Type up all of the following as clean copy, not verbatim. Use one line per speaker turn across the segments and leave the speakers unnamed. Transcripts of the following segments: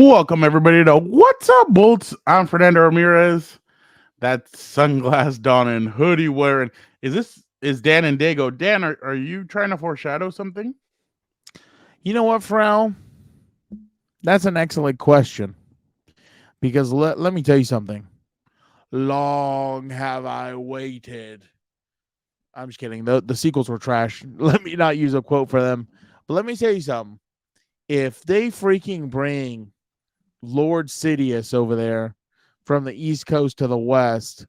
Welcome everybody to What's Up Bolts. I'm Fernando Ramirez. That sunglass Don and hoodie wearing. Is Dan and Daygo. Dan, are you trying to foreshadow something?
You know what, Frau? That's an excellent question. Because let me tell you something. Long have I waited. I'm just kidding. The sequels were trash. Let me not use a quote for them. But let me tell you something. If they freaking bring Lord Sidious over there from the East Coast to the West,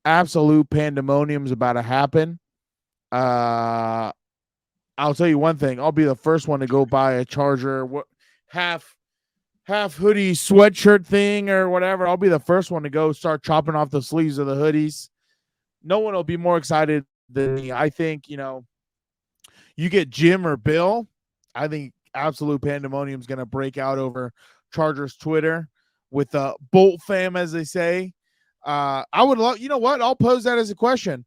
absolute pandemonium's about to happen. I'll tell you one thing. I'll be the first one to go buy a Charger half hoodie sweatshirt thing or whatever. I'll be the first one to go start chopping off the sleeves of the hoodies. No one will be more excited than me. I think, you get Jim or Bill. I think absolute pandemonium is going to break out over Chargers Twitter with the Bolt fam, as they say. I would love, you know what? I'll pose that as a question.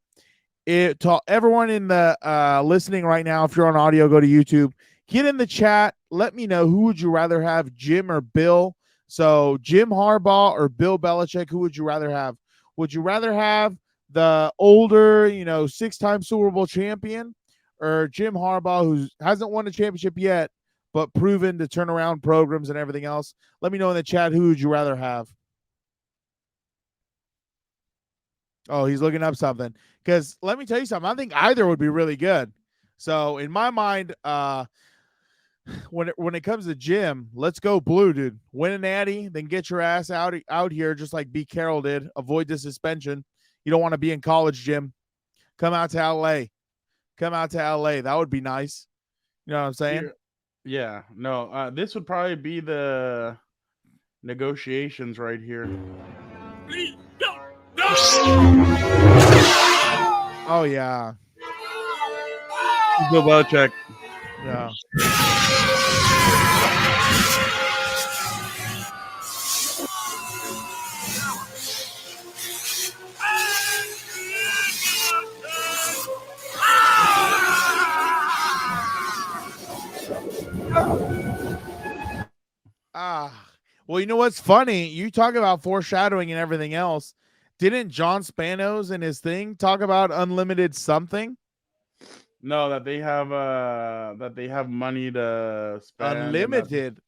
To everyone in the listening right now, if you're on audio, go to YouTube. Get in the chat. Let me know, who would you rather have, Jim or Bill? So Jim Harbaugh or Bill Belichick, who would you rather have? Would you rather have the older, 6-time Super Bowl champion, or Jim Harbaugh, who hasn't won a championship yet, but proven to turn around programs and everything else? Let me know in the chat, who would you rather have? Oh, he's looking up something. Because let me tell you something. I think either would be really good. So in my mind, when it comes to Jim, let's go blue, dude. Win a natty, then get your ass out here, just like B. Carroll did. Avoid the suspension. You don't want to be in college, Jim. Come out to LA. That would be nice. You know what I'm saying?
Yeah. No, this would probably be the negotiations right here.
Oh, yeah.
Bill Belichick.
Yeah. Well, you know what's funny? You talk about foreshadowing and everything else. Didn't John Spanos in his thing talk about unlimited something?
No, that they have money to spend.
Unlimited.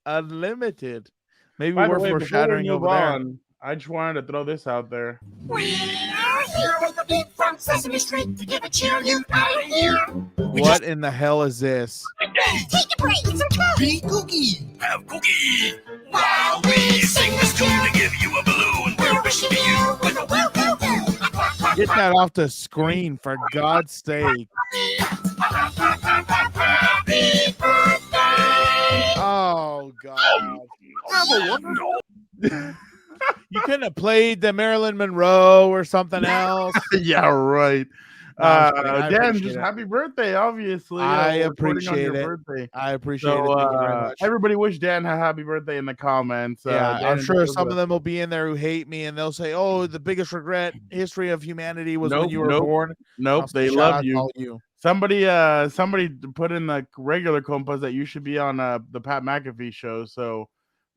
Maybe
By the
we're
way, before we
foreshadowing
move
over there.
on, I just wanted to throw this out there.
We are here with the beat from Sesame Street to give a cheer you idea.
What in the hell is this?
Take a break, it's some cookie. Be cookie. Have cookie. While we sing this tune to give you a balloon, we're wishing to you with a woo woo woo.
Get that off the screen, for God's sake.
Happy birthday.
Oh, God. You couldn't have played the Marilyn Monroe or something else.
Yeah, right.
I
Dan,
appreciate
just
it.
happy birthday, obviously.
I
recording on
appreciate
your
it.
birthday.
I appreciate it. Thank you very much.
Everybody wish Dan a happy birthday in the comments.
Yeah,
Dan
I'm
and
sure
Daygo.
some of them will be in there who hate me, and they'll say, "Oh, the biggest regret history of humanity was when you were born."
Nope,
Say,
they
"Shout
love
out to
you.
all you."
Somebody put in the regular COMPAS that you should be on the Pat McAfee show. So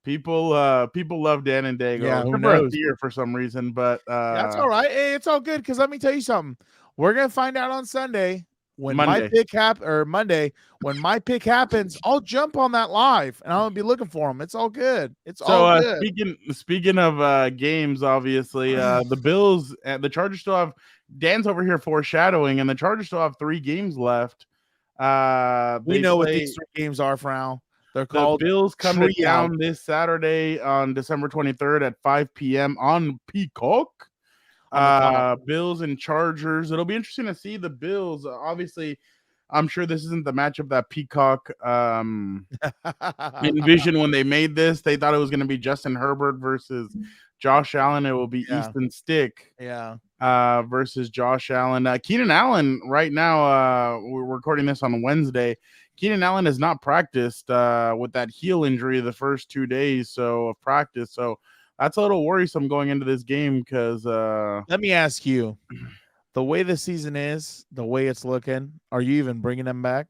people love Dan and Daygo.
Yeah, who
Except for
knows?
Athir for some reason, but
That's all right. Hey, it's all good, because let me tell you something. We're gonna find out on Sunday when my pick Monday when my pick happens. I'll jump on that live and I'll be looking for him. It's all good. It's all good.
Speaking of games, obviously the Bills and the Chargers still have. Dan's over here foreshadowing, and the Chargers still have 3 games left.
We know what these 3 games are, Frau. They're called
the Bills come to
Tree
town
Out.
this Saturday on December 23rd at 5 p.m. on Peacock. Bills and Chargers. It'll be interesting to see the Bills. Obviously, I'm sure this isn't the matchup that Peacock envisioned when they made this. They thought it was going to be Justin Herbert versus Josh Allen. It will be Easton Stick versus Josh Allen. Keenan Allen, right now, we're recording this on Wednesday. Keenan Allen has not practiced with that heel injury the first 2 days of practice. So that's a little worrisome going into this game, because
let me ask you, the way the season is, the way it's looking, are you even bringing them back?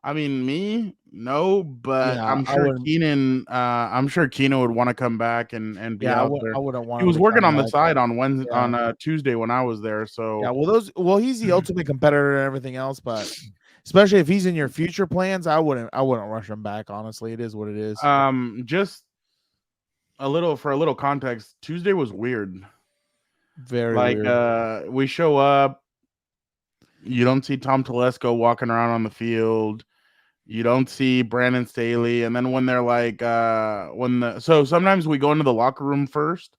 I mean, no, but
Yeah,
I'm sure Keenan would want to come back and be out there.
I wouldn't want
He
him
was
to
working
come
on the
back.
side on Wednesday,
Yeah.
on Tuesday when I was there. So
Yeah, well, he's the ultimate competitor and everything else, but especially if he's in your future plans, I wouldn't rush him back. Honestly, it is what it is.
Just a little context. Tuesday was weird.
Very
Like
weird.
we show up, you don't see Tom Telesco walking around on the field. You don't see Brandon Staley, and then when they're like so sometimes we go into the locker room first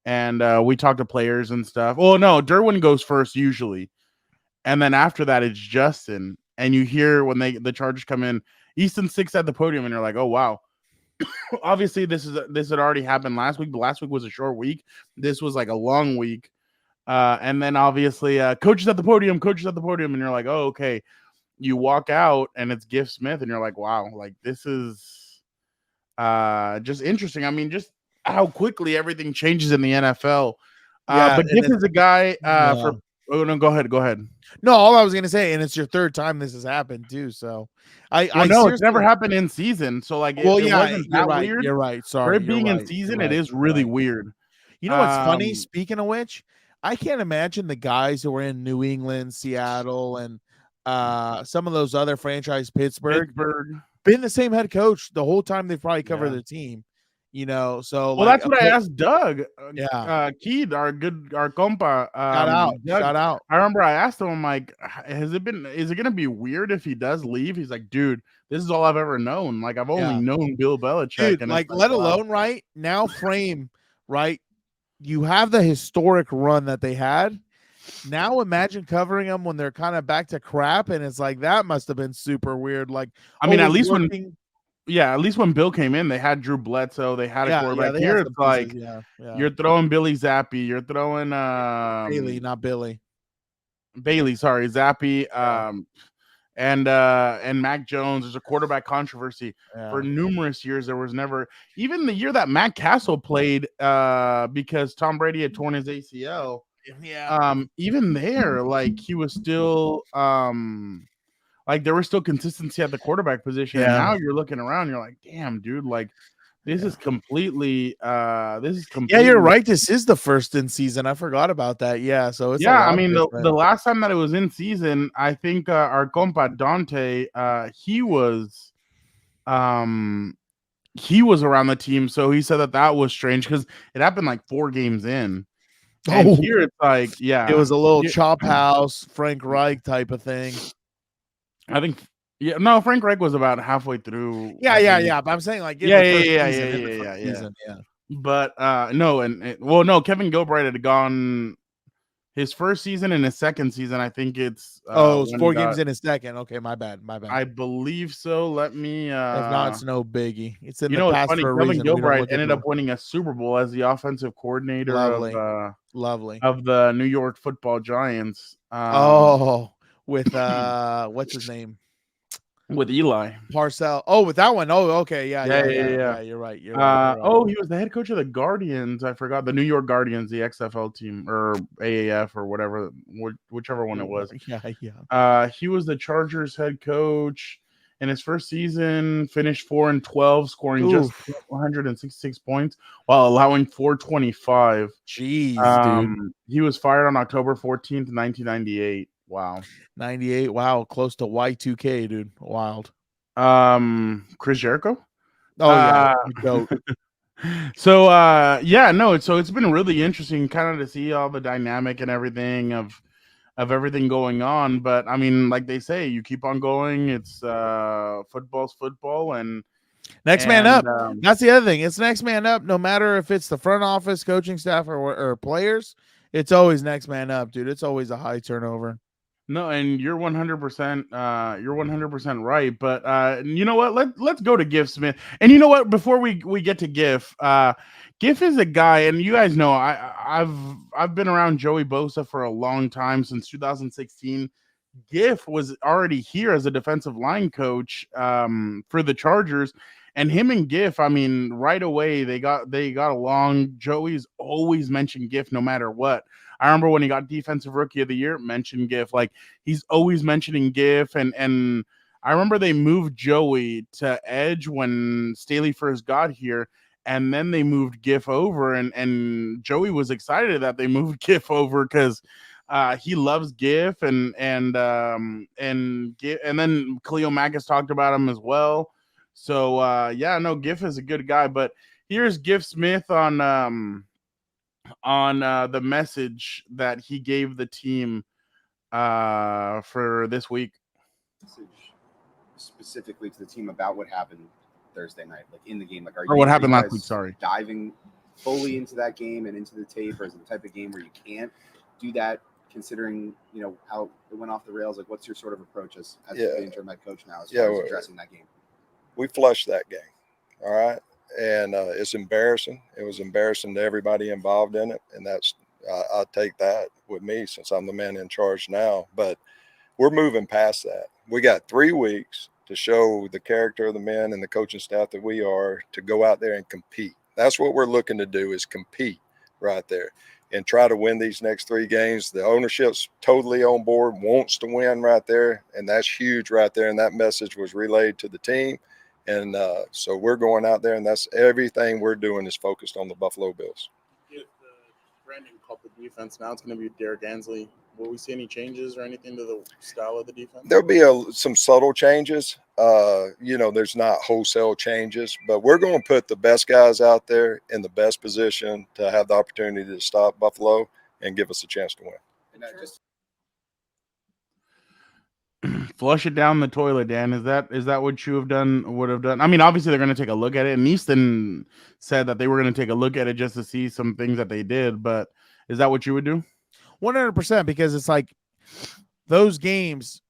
and we talk to players and stuff. Well, no, Derwin goes first usually, and then after that it's Justin. And you hear when the Chargers come in, Easton Stick's at the podium, and you're like, oh wow. Obviously, this had already happened last week. But last week was a short week. This was like a long week. And then obviously, coach is at the podium, and you're like, oh okay. You walk out and it's Giff Smith, and you're like, wow, like this is just interesting. I mean, just how quickly everything changes in the NFL. But Giff is a guy for. Oh no, go ahead.
No, all I was gonna say, and it's your third time this has happened too. So,
it's never happened in season. So like, it wasn't that weird.
You're right. Sorry,
for it being in season, it is really weird.
You know what's funny? Speaking of which, I can't imagine the guys who were in New England, Seattle, and some of those other franchise, Pittsburgh, been the same head coach the whole time they've probably covered the team. You know, so
well, that's what I asked Doug.
Keed,
our compa.
Shout out.
I remember I asked him, I'm like, is it gonna be weird if he does leave? He's like, dude, this is all I've ever known. Like, I've only known Bill Belichick,
dude,
and
like let alone right now frame right. You have the historic run that they had. Now imagine covering them when they're kind of back to crap, and it's like that must have been super weird. Like,
I mean, at least when Bill came in, they had Drew Bledsoe, they had a quarterback. Here it's like you're throwing Billy Zappi, you're throwing
Bailey, not Billy.
Bailey, sorry, Zappi, and Mac Jones. There's a quarterback controversy for numerous years. There was never, even the year that Matt Castle played, because Tom Brady had torn his ACL. Even there, like he was still like there was still consistency at the quarterback position. And now you're looking around, you're like, damn, dude, like this is completely
Yeah, you're right. This is the first in season. I forgot about that. Yeah, so it's
I mean the last time that it was in season, I think our compa Dante, he was around the team, so he said that was strange because it happened like 4 games in. And here it's like,
it was a little chop house, Frank Reich type of thing.
I think, Frank Reich was about halfway through.
Yeah. But I'm saying like,
yeah. But no, Kevin Gilbride had gone his first season and his second season. I think it's
it's 4 games in his second. Okay, my bad.
I believe so. Let me.
If not, it's no biggie. It's in
the past for a reason. Kevin Gilbride ended up winning a Super Bowl as the offensive coordinator of the New York Football Giants.
With what's his name?
With Eli
Parcell. Oh, with that one. Oh, okay. Yeah. You're right. He
was the head coach of the Guardians. I forgot, the New York Guardians, the XFL team or AAF or whatever, whichever one it was. He was the Chargers head coach in his first season. Finished 4-12, scoring just 166 points while allowing 425.
Jeez, dude.
He was fired on October 14th, 1998. Wow.
98. Wow. Close to Y2K, dude. Wild.
Chris Jericho?
Oh, yeah.
So, so it's been really interesting kind of to see all the dynamic and everything of everything going on. But I mean, like they say, you keep on going. It's football's football and
next man up. That's the other thing. It's next man up. No matter if it's the front office, coaching staff, or players, it's always next man up, dude. It's always a high turnover.
No, and you're 100%. You're 100% right. But you know what? Let's go to Giff Smith. And you know what? Before we get to Giff, Giff is a guy, and you guys know I've been around Joey Bosa for a long time, since 2016. Giff was already here as a defensive line coach for the Chargers, and him and Giff, I mean, right away they got along. Joey's always mentioned Giff no matter what. I remember when he got Defensive Rookie of the Year, mentioned Giff. Like, he's always mentioning Giff, and I remember they moved Joey to edge when Staley first got here, and then they moved Giff over, and Joey was excited that they moved Giff over because he loves Giff, and then Khalil Mack has talked about him as well. So yeah, no, Giff is a good guy. But here's Giff Smith on the message that he gave the team for this week.
Specifically to the team about what happened Thursday night, like in the game, like
or what happened last week. Sorry,
diving fully into that game and into the tape, or is it the type of game where you can't do that? Considering how it went off the rails, like what's your sort of approach as the interim head coach now as far as addressing that game?
We flushed that game, all right, and it's embarrassing. It was embarrassing to everybody involved in it, and that's I take that with me since I'm the man in charge now. But we're moving past that. We got 3 weeks to show the character of the men and the coaching staff that we are to go out there and compete. That's what we're looking to do, is compete right there and try to win these next 3 games. The ownership's totally on board, wants to win right there, and that's huge right there. And that message was relayed to the team. And so we're going out there, and that's everything we're doing is focused on the Buffalo Bills.
If Brandon called the defense, now it's going to be Derrick Ansley. Will we see any changes or anything to the style of the defense?
There'll be some subtle changes. There's not wholesale changes, but we're going to put the best guys out there in the best position to have the opportunity to stop Buffalo and give us a chance to win.
And just
flush it down the toilet, Dan. Is that what you would have done? I mean, obviously they're going to take a look at it. And Easton said that they were going to take a look at it just to see some things that they did. But is that what you would do?
100%, because it's like those games,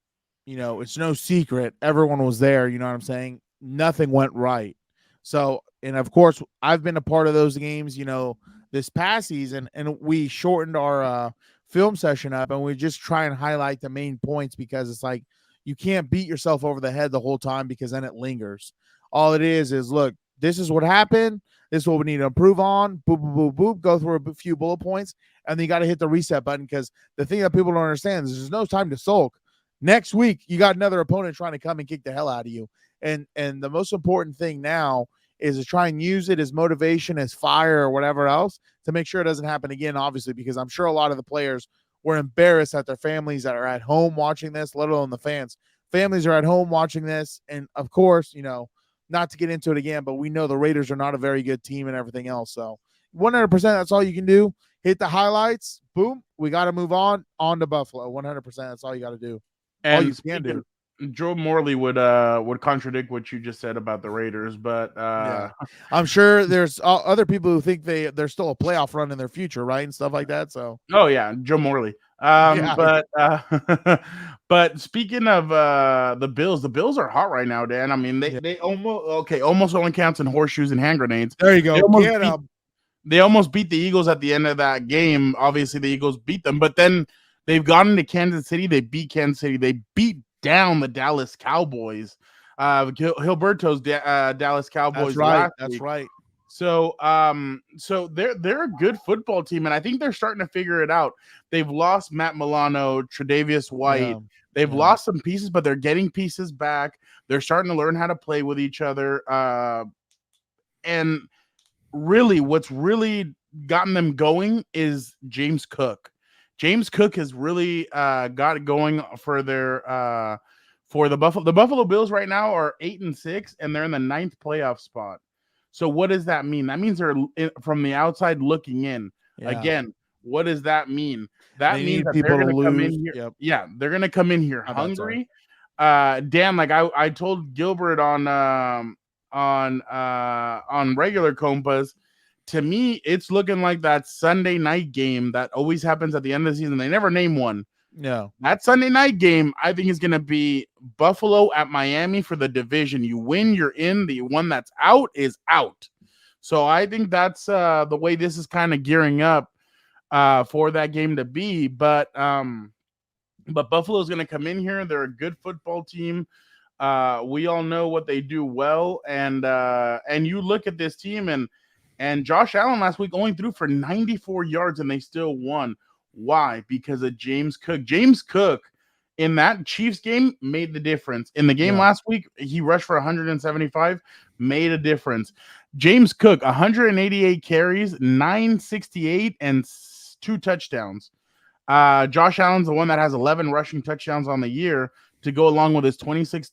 it's no secret. Everyone was there. You know what I'm saying? Nothing went right. So, and of course, I've been a part of those games, this past season, and we shortened our film session up, and we just try and highlight the main points, because it's like you can't beat yourself over the head the whole time, because then it lingers. All it is look, this is what happened. This is what we need to improve on. Boop, boop, boop, boop. Go through a few bullet points, and then you got to hit the reset button, because the thing that people don't understand is there's no time to sulk. Next week, you got another opponent trying to come and kick the hell out of you. And the most important thing now is to try and use it as motivation, as fire, or whatever else, to make sure it doesn't happen again, obviously, because I'm sure a lot of the players were embarrassed that their families that are at home watching this, let alone the fans. Families are at home watching this, and of course, not to get into it again, but we know the Raiders are not a very good team and everything else. So 100%, that's all you can do. Hit the highlights. Boom. We got to move on to Buffalo. 100%. That's all you got to do.
And
all you can do.
Joe Morley would contradict what you just said about the Raiders, but
yeah. I'm sure there's other people who think they're still a playoff run in their future, right, and stuff like that. So
Joe Morley. But speaking of the Bills are hot right now, Dan. I mean, they almost only counts in horseshoes and hand grenades.
There you go.
They almost beat the Eagles at the end of that game. Obviously, the Eagles beat them, but then they've gone into Kansas City. They beat Kansas City. They beat down the Dallas Cowboys. Gilberto's Dallas Cowboys.
That's right.
So they're a good football team, and I think they're starting to figure it out. They've lost Matt Milano, Tre'Davious White. Yeah. They've lost some pieces, but they're getting pieces back. They're starting to learn how to play with each other. And really, what's really gotten them going is James Cook. James Cook has really got it going for their for the Buffalo. The Buffalo Bills right now are 8-6, and they're in the 9th playoff spot. So what does that mean? That means they're from the outside looking in. Yeah. Again, what does that mean? That means that they're going to come in here. Yep. Yeah, they're going to come in here hungry. Dan, like I told Gilbert on regular COMPAS, to me, it's looking like that Sunday night game that always happens at the end of the season. They never name one.
No.
That Sunday night game, I think, is going to be Buffalo at Miami for the division. You win, you're in. The one that's out is out. So I think that's the way this is kind of gearing up for that game to be. But Buffalo's going to come in here. They're a good football team. We all know what they do well. And you look at this team, and Josh Allen last week only threw for 94 yards, and they still won. Why? Because of James Cook. James Cook in that Chiefs game made the difference. In the game last week, he rushed for 175, made a difference. James Cook, 188 carries, 968, and 2 touchdowns. Josh Allen's the one that has 11 rushing touchdowns on the year to go along with his 26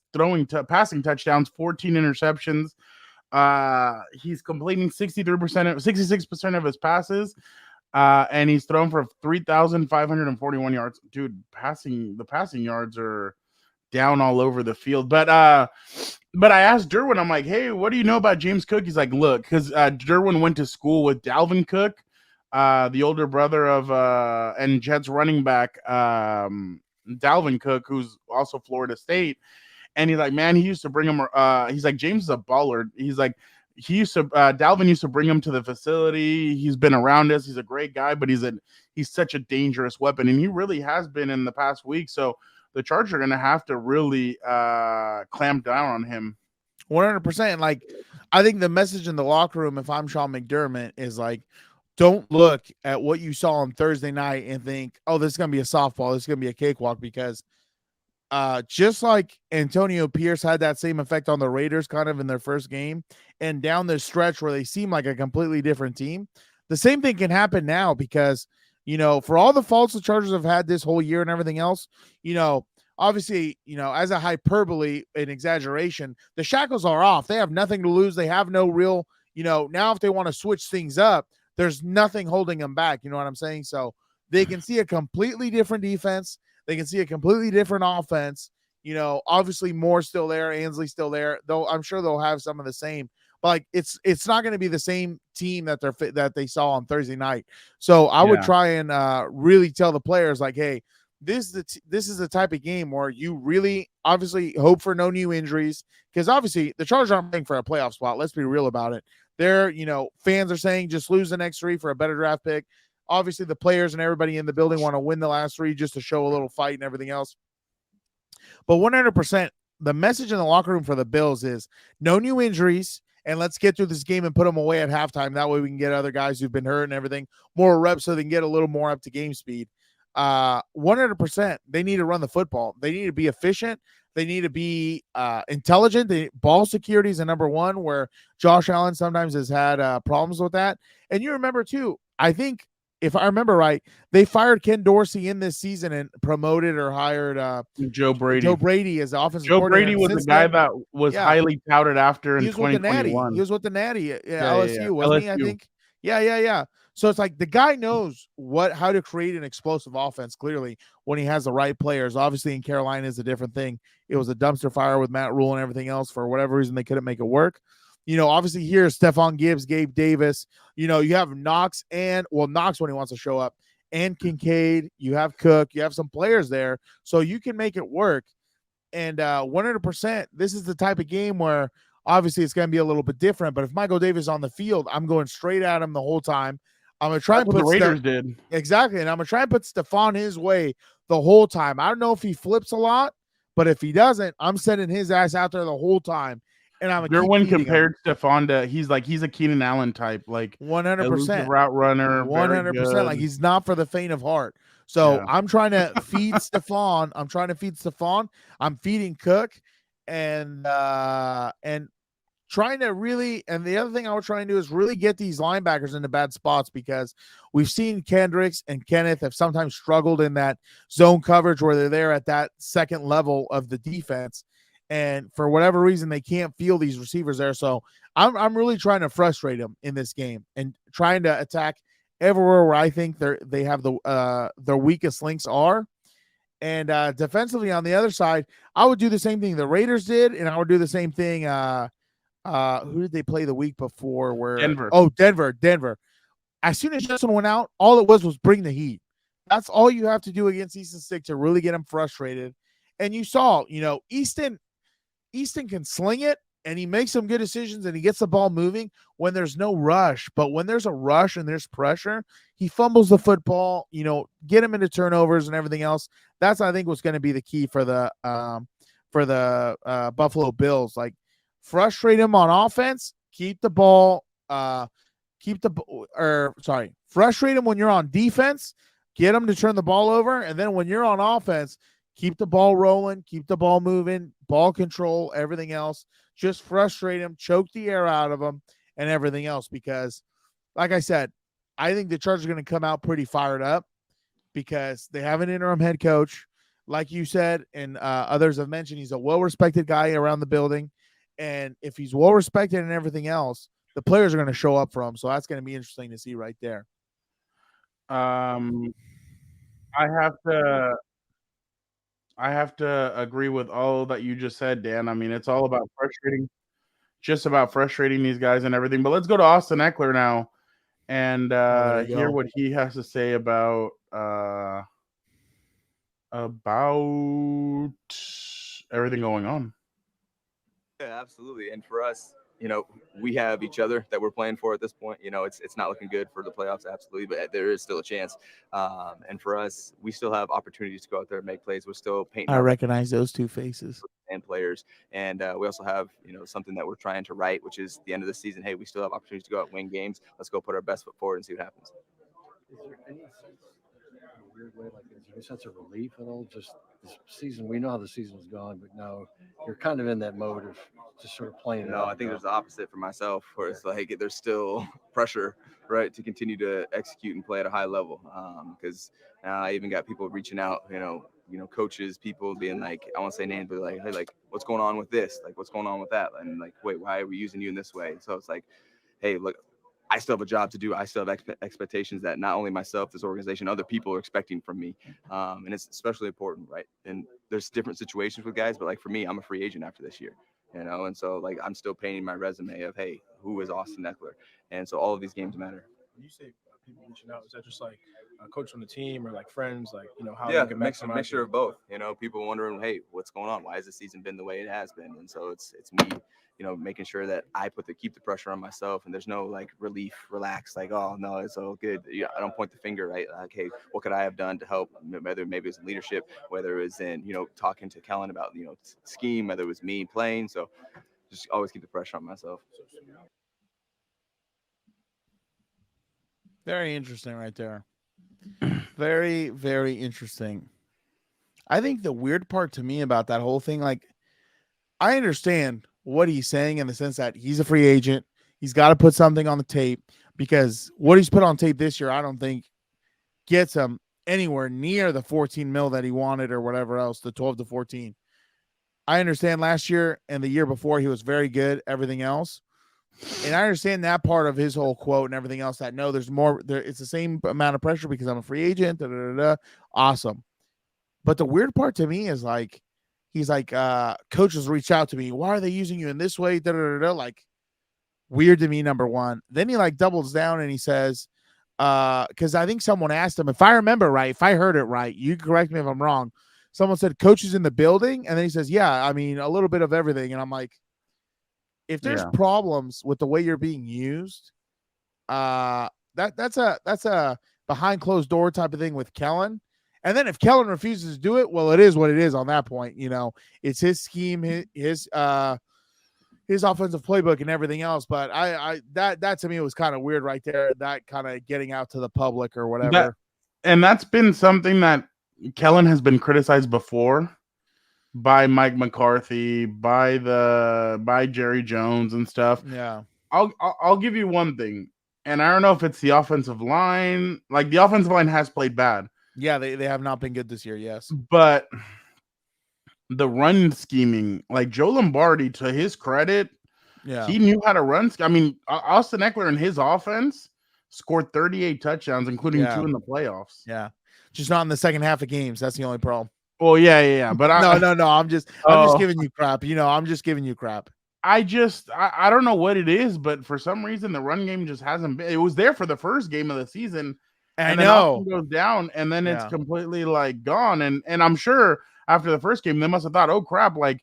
passing touchdowns, 14 interceptions. He's completing 66% of his passes. And he's thrown for 3,541 yards. Dude, the passing yards are down all over the field. But I asked Derwin, I'm like, hey, what do you know about James Cook? He's like, look, because Derwin went to school with Dalvin Cook, the older brother of and Jets running back Dalvin Cook, who's also Florida State. And he's like, man, he used to bring him. He's like, James is a baller. He's like, Dalvin used to bring him to the facility. He's been around us. He's a great guy, but he's such a dangerous weapon, and he really has been in the past week. So the Chargers are going to have to really clamp down on him.
100%. Like, I think the message in the locker room, if I'm Sean McDermott, is like, don't look at what you saw on Thursday night and think, oh, this is going to be a softball. This is going to be a cakewalk, because just like Antonio Pierce had that same effect on the Raiders kind of in their first game and down the stretch where they seem like a completely different team, the same thing can happen now, because, for all the faults the Chargers have had this whole year and everything else, obviously, as a hyperbole and exaggeration, the shackles are off. They have nothing to lose. They have no real, now if they want to switch things up, there's nothing holding them back. You know what I'm saying? So they can see a completely different defense. They can see a completely different offense. Obviously Moore's still there, Ansley still there, though I'm sure they'll have some of the same. But like it's not going to be the same team that they saw on Thursday night. So I would try and really tell the players, like, hey, this is the type of game where you really obviously hope for no new injuries, because obviously the Chargers aren't playing for a playoff spot. Let's be real about it. They're, fans are saying just lose the next 3 for a better draft pick. Obviously, the players and everybody in the building want to win the last 3 just to show a little fight and everything else. But 100%, the message in the locker room for the Bills is no new injuries, and let's get through this game and put them away at halftime. That way we can get other guys who've been hurt and everything more reps so they can get a little more up to game speed. 100%, they need to run the football. They need to be efficient. They need to be intelligent. Ball security is a number one, where Josh Allen sometimes has had problems with that. And you remember, too, I think, if I remember right, they fired Ken Dorsey in this season and promoted or hired
Joe Brady.
Joe Brady as offensive
Joe
coordinator.
Brady was the guy that was highly touted after in 2021.
He was with the Natty at LSU, wasn't he? I think. Yeah. So it's like the guy knows how to create an explosive offense, clearly, when he has the right players. Obviously, in Carolina is a different thing. It was a dumpster fire with Matt Rule and everything else. For whatever reason, they couldn't make it work. Obviously here, Stephon Gibbs, Gabe Davis, you have Knox Knox when he wants to show up, and Kincaid, you have Cook, you have some players there, so you can make it work. And 100%, this is the type of game where obviously it's going to be a little bit different, but if Michael Davis is on the field, I'm going straight at him the whole time. I'm going to try and put
the Raiders did.
Exactly, and I'm going to try and put Stephon his way the whole time. I don't know if he flips a lot, but if he doesn't, I'm sending his ass out there the whole time. And
Derwin compared Stephon to he's a Keenan Allen type, like
100%
route runner,
100%. Like, he's not for the faint of heart. So I'm trying to feed Stephon. I'm feeding Cook, and trying to really. And the other thing I was trying to do is really get these linebackers into bad spots, because we've seen Kendricks and Kenneth have sometimes struggled in that zone coverage where they're there at that second level of the defense. And for whatever reason, they can't feel these receivers there. So I'm really trying to frustrate them in this game and trying to attack everywhere where I think they have their weakest links are. And defensively on the other side, I would do the same thing the Raiders did, and I would do the same thing. Who did they play the week before?
Denver.
Oh, Denver. As soon as Justin went out, all it was bring the heat. That's all you have to do against Easton Stick to really get them frustrated. And you saw, Easton can sling it, and he makes some good decisions, and he gets the ball moving when there's no rush. But when there's a rush and there's pressure, he fumbles the football, get him into turnovers and everything else. That's, I think, what's going to be the key for the Buffalo Bills. Like, frustrate him on offense, frustrate him when you're on defense, get him to turn the ball over, and then when you're on offense, Keep the ball rolling, keep the ball moving, ball control, everything else. Just frustrate them, choke the air out of them, and everything else. Because, like I said, I think the Chargers are going to come out pretty fired up because they have an interim head coach. Like you said, and others have mentioned, he's a well-respected guy around the building. And if he's well-respected and everything else, the players are going to show up for him. So that's going to be interesting to see right there.
I have to agree with all that you just said, Dan. I mean, it's all about frustrating these guys and everything. But let's go to Austin Ekeler now and hear what he has to say about everything going on.
Yeah, absolutely. And for us, we have each other that we're playing for at this point. It's not looking good for the playoffs, absolutely, but there is still a chance. And for us, we still have opportunities to go out there and make plays. We're still painting.
I recognize those two faces
and players. And we also have, something that we're trying to write, which is the end of the season. Hey, we still have opportunities to go out and win games. Let's go put our best foot forward and see what happens.
Is there any sense, in a weird way, like, is there any sense of relief at all? Just this season, we know how the season's gone, but now you're kind of in that mode of just sort of playing.
No, I think there's the opposite for myself, where it's like there's still pressure, right, to continue to execute and play at a high level. Because I even got people reaching out, coaches, people being like, I won't say names, but like, hey, like, what's going on with this? Like, what's going on with that? And like, wait, why are we using you in this way? So it's like, hey, look, I still have a job to do. I still have expectations that not only myself, this organization, other people are expecting from me. And it's especially important, right? And there's different situations with guys, but like for me, I'm a free agent after this year, and so like I'm still painting my resume of, hey, who is Austin Ekeler? And so all of these games matter.
When you say people reaching out, is that just like a coach on the team or like friends, like, how
yeah,
you can
mixture of both. People wondering, hey, what's going on? Why has the season been the way it has been? And so it's me, making sure that I keep the pressure on myself, and there's no like relief, relax, like, oh no, it's all good. I don't point the finger, right? Like, hey, what could I have done to help? Whether maybe it's in leadership, whether it was in talking to Kellen about scheme, whether it was me playing. So just always keep the pressure on myself.
Very interesting right there. Very, very interesting. I think the weird part to me about that whole thing, like, I understand what he's saying in the sense that he's a free agent. He's got to put something on the tape, because what he's put on tape this year, I don't think gets him anywhere near the 14 mil that he wanted or whatever else, the 12 to 14. I understand last year and the year before he was very good, everything else. And I understand that part of his whole quote and everything else, that no, there's more there. It's the same amount of pressure because I'm a free agent. Awesome. But the weird part to me is like, he's like, coaches reach out to me. Why are they using you in this way? Like, weird to me, number one. Then he like doubles down and he says, because I think someone asked him, if I remember right, if I heard it right, you correct me if I'm wrong. Someone said, coaches in the building. And then he says, yeah, I mean, a little bit of everything. And I'm like, if there's problems with the way you're being used, that's a behind closed door type of thing with Kellen. And then if Kellen refuses to do it, well, it is what it is on that point. It's his scheme, his offensive playbook and everything else. But that to me was kind of weird right there. That kind of getting out to the public or whatever.
And that's been something that Kellen has been criticized before by Mike McCarthy, by Jerry Jones and stuff.
Yeah.
I'll give you one thing. And I don't know if it's the offensive line. Like, the offensive line has played bad.
Yeah, they have not been good this year, yes.
But the run scheming, like Joe Lombardi, to his credit, he knew how to run. I mean, Austin Ekeler in his offense scored 38 touchdowns, including 2 in the playoffs.
Yeah. Just not in the second half of games. That's the only problem.
Well, yeah. But
no. I'm just giving you crap. I'm just giving you crap.
I don't know what it is, but for some reason the run game just hasn't been. It was there for the first game of the season.
And I know
it goes down, and then it's completely like gone. And I'm sure after the first game, they must have thought, oh crap, like,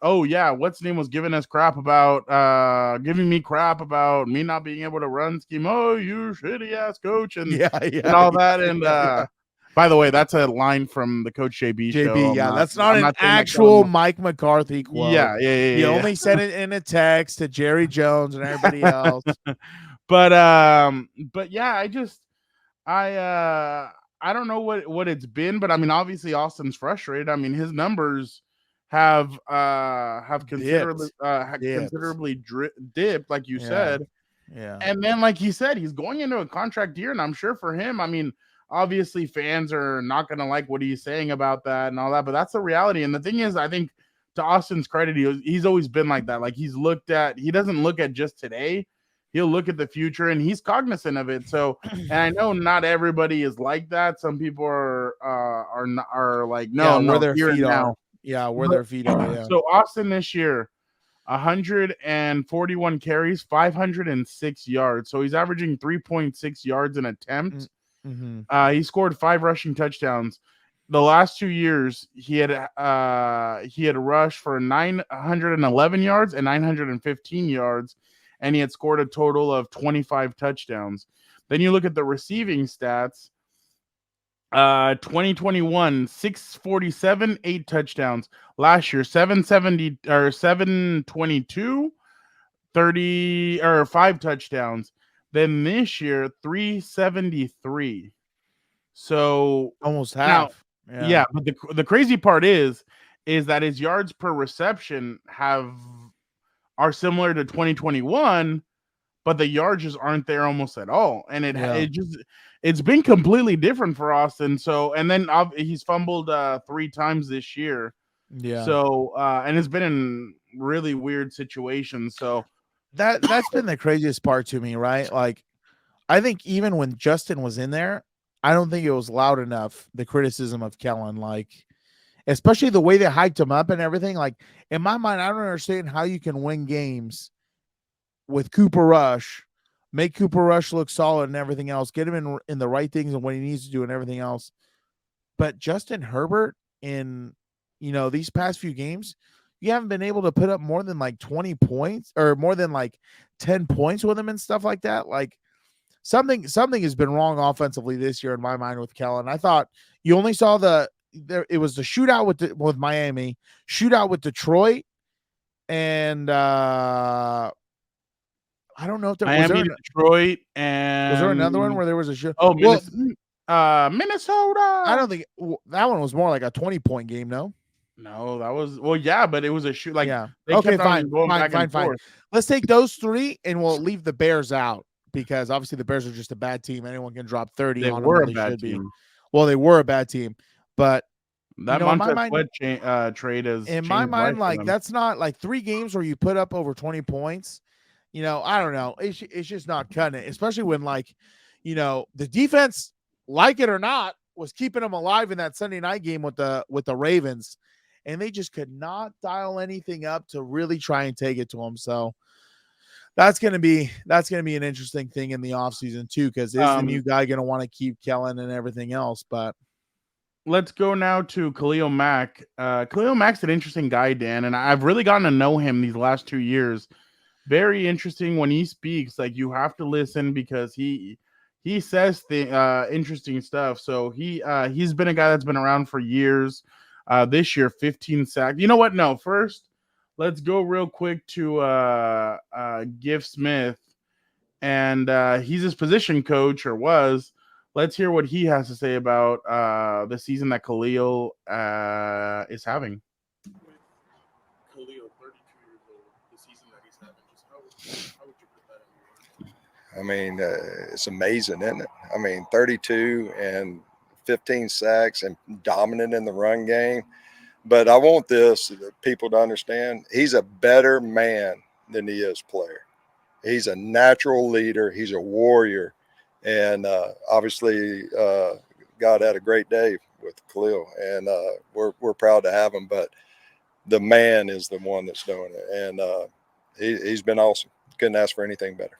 oh yeah, what's name was giving us crap about giving me crap about me not being able to run scheme. Oh, you shitty ass coach, and and all that. And by the way, that's a line from the Coach JB show.
That's not an actual Mike McCarthy quote.
Yeah.
He only sent it in a text to Jerry Jones and everybody else.
But yeah, I don't know what it's been, but I mean, obviously Austin's frustrated. I mean, his numbers have considerably dipped, like you said.
Yeah.
And then, like he said, he's going into a contract year, and I'm sure for him, I mean, obviously fans are not going to like what he's saying about that and all that, but that's the reality. And the thing is, I think to Austin's credit, he's always been like that. Like he doesn't look at just today. He'll look at the future, and he's cognizant of it. So, and I know not everybody is like that. Some people are like, no,
where their
here
feet
and
are.
now.
Yeah, where their feet are. Yeah.
So Austin this year, 141 carries, 506 yards. So he's averaging 3.6 yards an attempt.
Mm-hmm.
He scored 5 rushing touchdowns. The last 2 years, he had rushed for 911 yards and 915 yards, and he had scored a total of 25 touchdowns. Then you look at the receiving stats. 2021, 647, 8 touchdowns. Last year, 770 or 722, 30 or 5 touchdowns. Then this year, 373. So
almost
half.
Now,
yeah, but the crazy part is that his yards per reception are similar to 2021, but the yards just aren't there almost at all, and it's been completely different for Austin. So, and then he's fumbled 3 times this year.
Yeah.
So, and it's been in really weird situations. So
that's been the craziest part to me, right? Like, I think even when Justin was in there, I don't think it was loud enough, the criticism of Kellen, like, especially the way they hyped him up and everything. Like, in my mind, I don't understand how you can win games with Cooper Rush, make Cooper Rush look solid and everything else, get him in the right things and what he needs to do and everything else. But Justin Herbert, in these past few games, you haven't been able to put up more than like 20 points or more than like 10 points with him and stuff like that. Like, something has been wrong offensively this year in my mind with Kellen. I thought you only saw it was the shootout with Miami, shootout with Detroit, and I don't know if
Miami, Detroit, and
was there another one where there was a shoot?
Oh, Minnesota.
I don't think that one was more like a 20-point game. No,
that was but it was a shoot. Like,
yeah,
okay,
fine. Let's take those 3 and we'll leave the Bears out, because obviously the Bears are just a bad team. Anyone can drop 30 on them. They should be. Well, they were a bad team, but
that Montez Sweat trade is
in my mind, like, that's not like 3 games where you put up over 20 points. I don't know. It's just not cutting it, especially when, like, the defense, like it or not, was keeping them alive in that Sunday night game with the Ravens, and they just could not dial anything up to really try and take it to them. So that's going to be an interesting thing in the offseason too, because is the new guy going to want to keep Kellen and everything else? But
let's go now to Khalil Mack. Khalil Mack's an interesting guy, Dan, and I've really gotten to know him these last 2 years. Very interesting when he speaks. Like, you have to listen, because he says the interesting stuff. So he's been a guy that's been around for years. This year, 15 sacks. You know what? No, first let's go real quick to Giff Smith, and he's his position coach, or was. Let's hear what he has to say about the season that Khalil is having.
Khalil, 32 years old, the season that he's having, just how would you put that in?
I mean, it's amazing, isn't it? I mean, 32 and 15 sacks and dominant in the run game. But I want people to understand, he's a better man than he is player. He's a natural leader. He's a warrior. And obviously, God had a great day with Khalil, and we're proud to have him. But the man is the one that's doing it, and he's been awesome. Couldn't ask for anything better.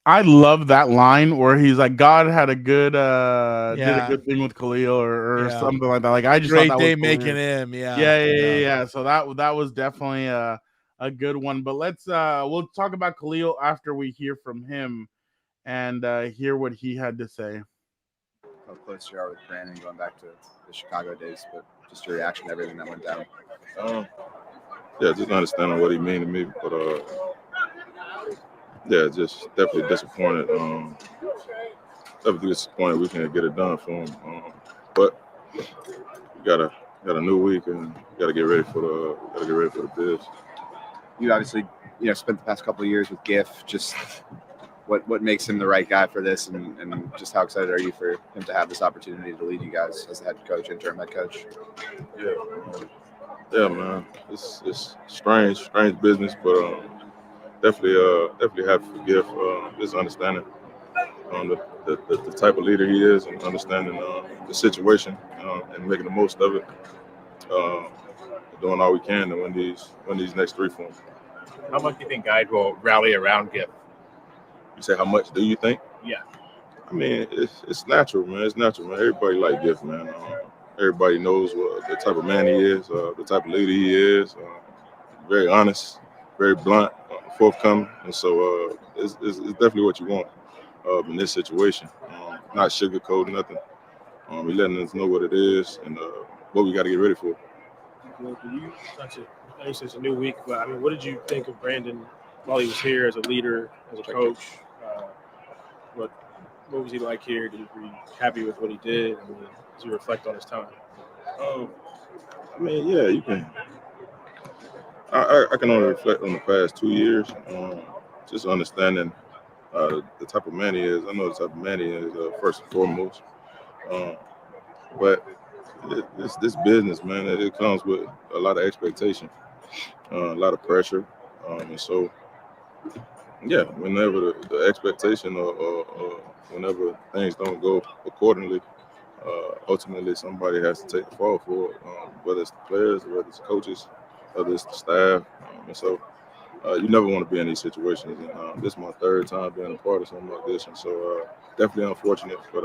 I love that line where he's like, God had a good did a good thing with Khalil or something like that. Like, I just
great
thought that
day
was
making him.
Yeah. So that was definitely a good one. But let's we'll talk about Khalil after we hear from him and hear what he had to say.
How close you are with Brandon going back to the Chicago days, but just your reaction to everything that went down.
Yeah, just understanding what he mean to me, but yeah, just definitely disappointed. definitely disappointed we can't get it done for him. But we got a new week and got to get ready for the Bills.
You obviously spent the past couple of years with Giff. Just what makes him the right guy for this, and just how excited are you for him to have this opportunity to lead you guys as the head coach, interim head coach?
Yeah, man. It's strange business, but definitely happy for Giff. Just understanding the type of leader he is, and understanding the situation and making the most of it. Doing all we can to win these next 3 for him.
How much do you think guys will rally around Giff?
You say how much do you think?
Yeah.
I mean, it's natural, man. It's natural, man. Everybody like Giff, man. Everybody knows what the type of man he is, the type of leader he is. Very honest, very blunt, forthcoming, and so it's definitely what you want in this situation. Not sugarcoat nothing. He letting us know what it is and what we got to get ready for.
Well, it's a new week, but I mean, what did you think of Brandon while he was here as a leader, as a coach? What was he like here? Were you happy with what he did? I mean, as you reflect on his time?
I mean, yeah, you can. I can only reflect on the past 2 years, just understanding the type of man he is. I know the type of man he is first and foremost, but this business, man, it comes with a lot of expectation, a lot of pressure, and so yeah, whenever the expectation or whenever things don't go accordingly, ultimately somebody has to take the fall for it, whether it's the players, whether it's the coaches, whether it's the staff, and so you never want to be in these situations. And this is my 3rd time being a part of something like this, and so definitely unfortunate, but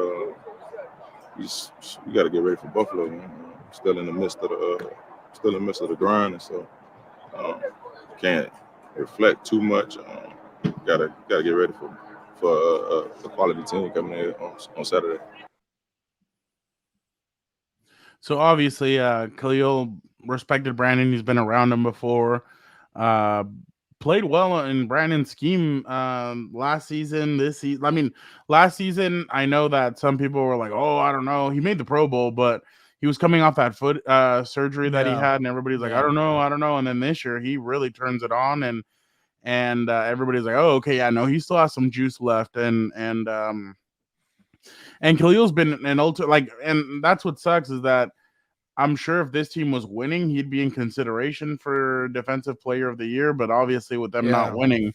we got to get ready for Buffalo. Man. Still in the midst of the grind, and so can't reflect too much. Gotta get ready for a quality team coming in on Saturday.
So obviously, Khalil respected Brandon. He's been around him before. Played well in Brandon's scheme last season. This season, I mean, last season, I know that some people were like, "Oh, I don't know." He made the Pro Bowl, but he was coming off that foot surgery that he had, and everybody's like, "I don't know." And then this year, he really turns it on, and everybody's like, "Oh, okay, yeah, no, he still has some juice left." And Khalil's been an ultimate, and that's what sucks is that I'm sure if this team was winning, he'd be in consideration for Defensive Player of the Year. But obviously, with them not winning,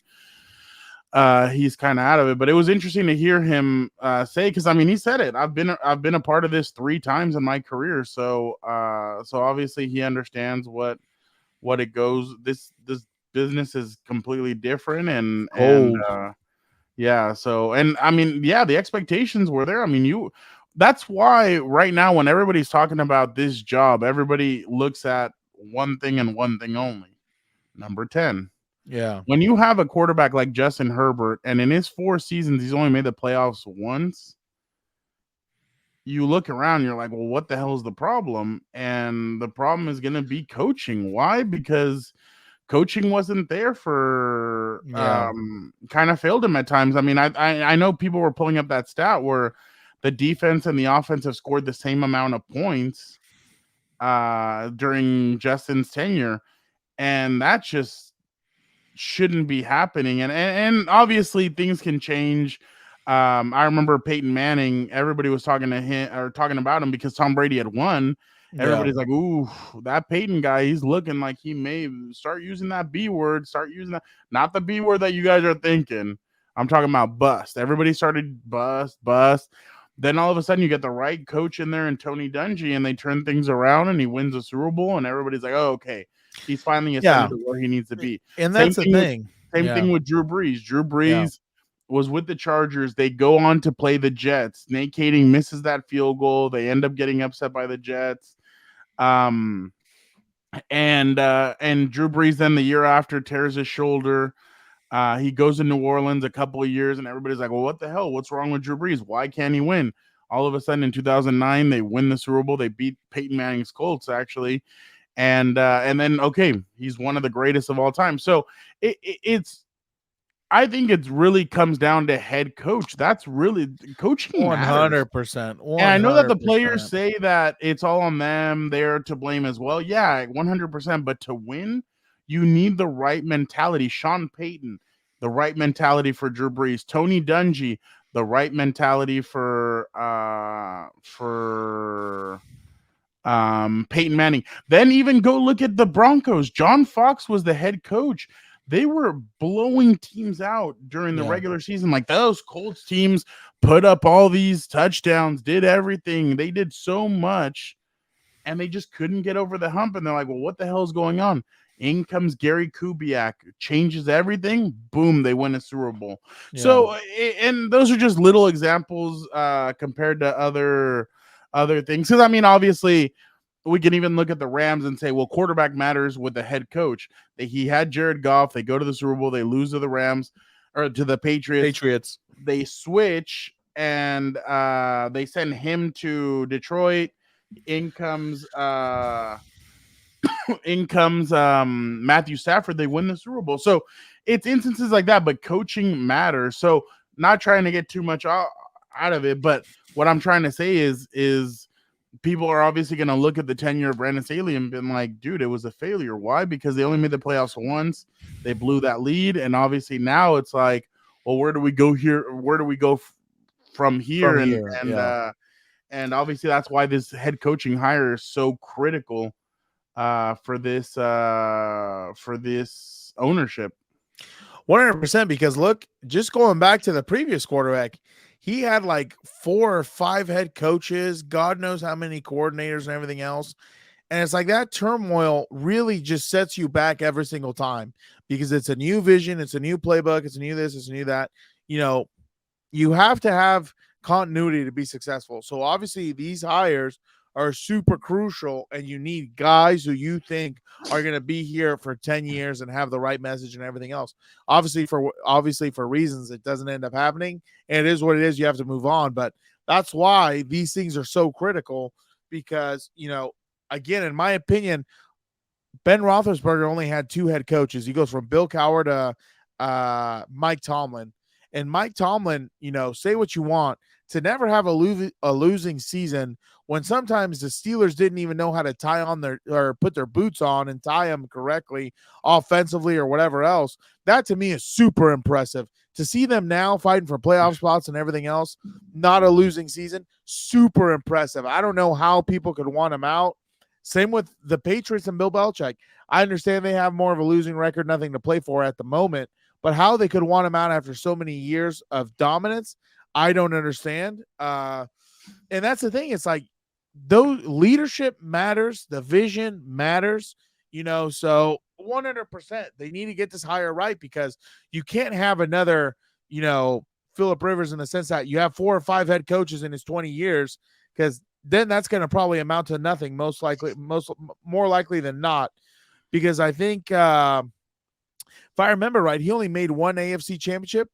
he's kind of out of it. But it was interesting to hear him say, because I mean, he said it. I've been a part of this 3 times in my career, so obviously he understands what it goes. This business is completely different, and yeah. So, and I mean, yeah, the expectations were there. I mean, that's why right now, when everybody's talking about this job, everybody looks at one thing and one thing only: number 10.
Yeah.
When you have a quarterback like Justin Herbert, and in his 4 seasons, he's only made the playoffs once, you look around, you're like, well, what the hell is the problem? And the problem is going to be coaching. Why? Because coaching wasn't there for kind of failed him at times. I mean, I know people were pulling up that stat where the defense and the offense have scored the same amount of points during Justin's tenure, and that just shouldn't be happening. And obviously things can change. I remember Peyton Manning, everybody was talking to him or talking about him because Tom Brady had won. Everybody's like, ooh, that Peyton guy, he's looking like he may start using that B word, start using that, not the B word that you guys are thinking. I'm talking about bust. Everybody started bust. Then all of a sudden you get the right coach in there and Tony Dungy, and they turn things around and he wins a Super Bowl, and everybody's like, oh, okay, he's finally ascended to where he needs to be.
And that's the thing.
Same thing with Drew Brees. Drew Brees was with the Chargers. They go on to play the Jets. Nate Kading misses that field goal. They end up getting upset by the Jets. And Drew Brees then the year after tears his shoulder. He goes to New Orleans a couple of years, and everybody's like, well, what the hell? What's wrong with Drew Brees? Why can't he win? All of a sudden in 2009, they win the Super Bowl. They beat Peyton Manning's Colts, actually. And then, okay, he's one of the greatest of all time. So it's I think it really comes down to head coach. That's really coaching.
100%.
And I know that the players say that it's all on them. They're to blame as well. Yeah, 100%. But to win, you need the right mentality. Sean Payton, the right mentality for Drew Brees. Tony Dungy, the right mentality for Peyton Manning. Then even go look at the Broncos. John Fox was the head coach. They were blowing teams out during the regular season. Like those Colts teams put up all these touchdowns, did everything. They did so much, and they just couldn't get over the hump. And they're like, well, what the hell is going on? In comes Gary Kubiak, changes everything. Boom, they win a Super Bowl. Yeah. So, and those are just little examples compared to other things. Because, I mean, obviously, we can even look at the Rams and say, well, quarterback matters with the head coach. He had Jared Goff. They go to the Super Bowl. They lose to the Rams or to the Patriots. They switch and they send him to Detroit. In comes Matthew Stafford. They win the Super Bowl. So it's instances like that, but coaching matters. So not trying to get too much out of it, but what I'm trying to say is people are obviously going to look at the tenure of Brandon Staley and been like, dude, it was a failure. Why? Because they only made the playoffs once. They blew that lead. And obviously now it's like, well, where do we go here? Where do we go from here? And obviously that's why this head coaching hire is so critical for this ownership.
100%, because look, just going back to the previous quarterback, he had like 4 or 5 head coaches, God knows how many coordinators and everything else. And it's like that turmoil really just sets you back every single time because it's a new vision, it's a new playbook, it's a new this, it's a new that. You know, you have to have continuity to be successful. So obviously these hires are super crucial, and you need guys who you think are going to be here for 10 years and have the right message and everything else. Obviously for reasons it doesn't end up happening, and it is what it is. You have to move on, but that's why these things are so critical because, you know, again, in my opinion, Ben Roethlisberger only had 2 head coaches. He goes from Bill Cowher to Mike Tomlin, and Mike Tomlin, you know, say what you want, to never have a losing season when sometimes the Steelers didn't even know how to tie on or put their boots on and tie them correctly offensively or whatever else. That to me is super impressive. To see them now fighting for playoff spots and everything else, not a losing season, super impressive. I don't know how people could want him out. Same with the Patriots and Bill Belichick. I understand they have more of a losing record, nothing to play for at the moment, but how they could want him out after so many years of dominance, I don't understand. And that's the thing. It's like, though leadership matters, the vision matters, you know, so 100% they need to get this hire right because you can't have another, you know, Phillip Rivers in the sense that you have 4 or 5 head coaches in his 20 years, because then that's going to probably amount to nothing, more likely than not, because I think if I remember right, he only made 1 AFC championship.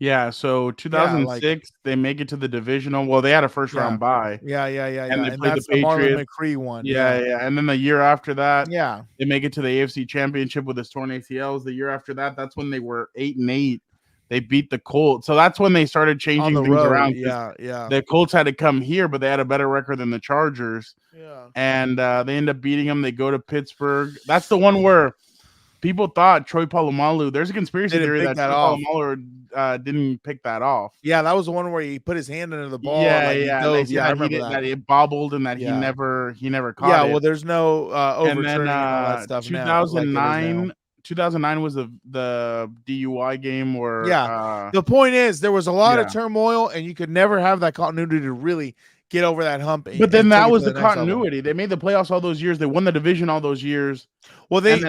Yeah, so 2006, they make it to the divisional. Well, they had a first-round bye.
Yeah.
And they played
that's
the Patriots.
Marlon McCree one.
Yeah. And then the year after that,
yeah,
they make it to the AFC Championship with his torn ACLs. The year after that, that's when they were 8-8. They beat the Colts. So that's when they started changing things around.
Yeah.
The Colts had to come here, but they had a better record than the Chargers.
Yeah.
And they end up beating them. They go to Pittsburgh. That's the one where people thought Troy Polamalu. There's a conspiracy theory that Troy Polamalu didn't pick that off.
Yeah, that was the one where he put his hand under the ball.
Yeah,
I remember
that it bobbled and that he never caught it.
Yeah, well, there's no overturning and all that stuff.
2009 was the DUI game where
the point is there was a lot of turmoil and you could never have that continuity to really get over that hump.
But then that was the continuity. They made the playoffs all those years. They won the division all those years.
Well,
It